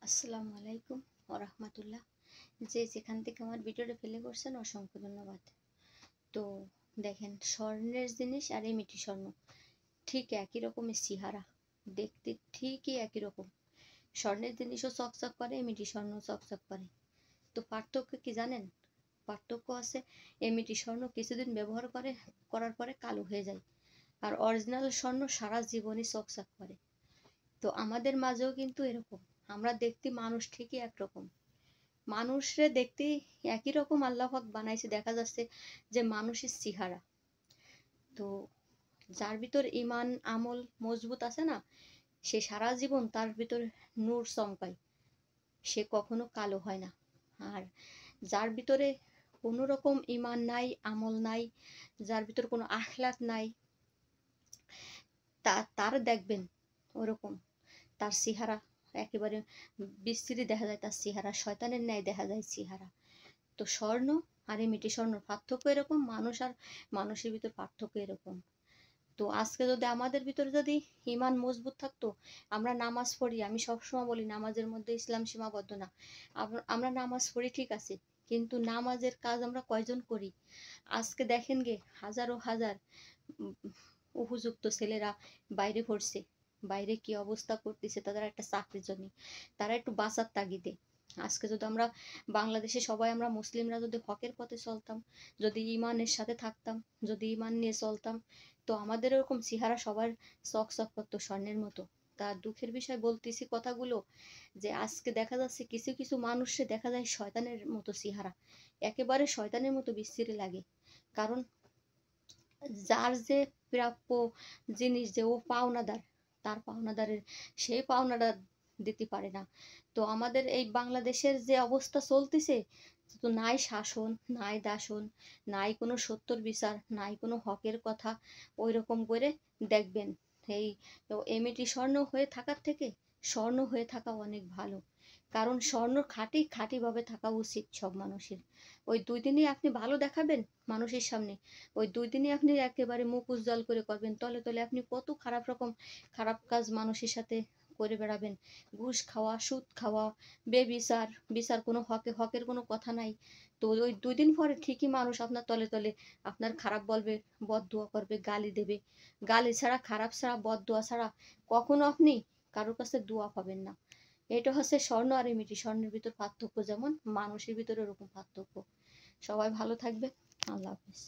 আসসালামু আলাইকুম ওয়া রাহমাতুল্লাহ। যে যেখান থেকে আমার ভিডিওটা প্লে করছেন অসংখ্য ধন্যবাদ। তো দেখেন, স্বর্ণের জিনিস আর এমিটি স্বর্ণ ঠিক একই রকমের চেহারা, দেখতে ঠিকই একই রকম। স্বর্ণের জিনিসও চকচক করে, এমিটি স্বর্ণ চকচক করে। তো পার্থক্য কি জানেন? পার্থক্য আছে, এমিটি স্বর্ণ কিছুদিন ব্যবহার করার পরে কালো হয়ে যায়, আর অরিজিনাল স্বর্ণ সারা জীবনই চকচক করে। তো আমাদের মাঝেও কিন্তু এরকম, আমরা দেখতে মানুষ ঠিকই একরকম, মানুষরে দেখতে একই রকম আল্লাহ পাক বানাইছে, দেখা যাচ্ছে যে মানুষের চেহারা। তো যার ভিতর ইমান আমল মজবুত আছে না, সে সারা জীবন তার ভিতর নূর চমকায়, সে কখনো কালো হয় না। আর যার ভিতরে কোনো রকম ইমান নাই, আমল নাই, যার ভিতর কোনো আখলাক নাই, তার দেখবেন ওরকম তার চেহারা একেবারে বিশ্রী দেখা যায়, তার চেহারা শয়তানের ন্যায় দেখা যায় চেহারা। তো স্বর্ণ আর এমিটি স্বর্ণর পার্থক্য এরকম, মানুষ আর মানুষের ভিতর পার্থক্য এরকম। তো আজকে যদি আমাদের ভিতরে যদি ইমান মজবুত থাকতো, আমরা নামাজ পড়ি, আমি সবসময় বলি নামাজের মধ্যে ইসলাম সীমাবদ্ধ না। আমরা নামাজ পড়ি ঠিক আছে, কিন্তু নামাজের কাজ আমরা কয়জন করি? আজকে দেখেন গে, হাজারো হাজার উপযুক্ত ছেলেরা বাইরে পড়ছে, বাইরে কি অবস্থা করতেছে তাদের একটা চাকরির জন্য, তারা একটু বাঁচার তাগিদে। আজকে যদি আমরা বাংলাদেশে সবাই আমরা মুসলিমরা যদি হকের পথে চলতাম, যদি ইমানের সাথে থাকতাম, যদি ইমান নিয়ে চলতাম, তো আমাদের এরকম চেহারা সবার চকচক করতো স্বর্ণের মতো। তার দুঃখের বিষয় বলতেছি কথাগুলো, যে আজকে দেখা যাচ্ছে কিছু কিছু মানুষে দেখা যায় শয়তানের মতো চেহারা, একেবারে শয়তানের মতো বিশ্রী লাগে। কারণ যার যে প্রাপ্য জিনিস, যে ও পাওনাদার, তার পাওনাদারের সেই পাওনাটা দিতে পারে না। তো আমাদের এই বাংলাদেশের যে অবস্থা চলতেছে, তো নাই শাসন, নাই দাসন, নাই কোনো সত্যর বিচার, নাই কোনো হকের কথা। ওই রকম করে দেখবেন, এই এমিটি স্বর্ণ হয়ে থাকার থেকে স্বর্ণ হয়ে থাকা অনেক ভালো। কারণ স্বর্ণ খাঁটি খাঁটি ভাবে থাকা উচিত সব মানুষের। ওই 2 দিনই আপনি ভালো দেখাবেন মানুষের সামনে, ওই 2 দিনই আপনি একেবারে মুখ উজ্জ্বল করে করবেন, তলে তলে আপনি কত খারাপ কাজ মানুষের সাথে করে বেড়াবেন। ঘুষ খাওয়া, সুদ খাওয়া, বেবিচার, বিচার কোনো হকের কোনো কথা নাই। তো ওই 2 দিন পরে ঠিকই মানুষ আপনার তলে তলে আপনার খারাপ বলবে, বদদুয়া করবে, গালি দেবে। গালি ছাড়া, খারাপ ছাড়া, বদদুয়া ছাড়া কখনো আপনি কারোর কাছে দোয়া পাবেন না। এটা হচ্ছে স্বর্ণ আর এমিটি স্বর্ণের ভিতর পার্থক্য, যেমন মানুষের ভিতরে ওরকম পার্থক্য। সবাই ভালো থাকবে। আল্লাহ হাফেজ।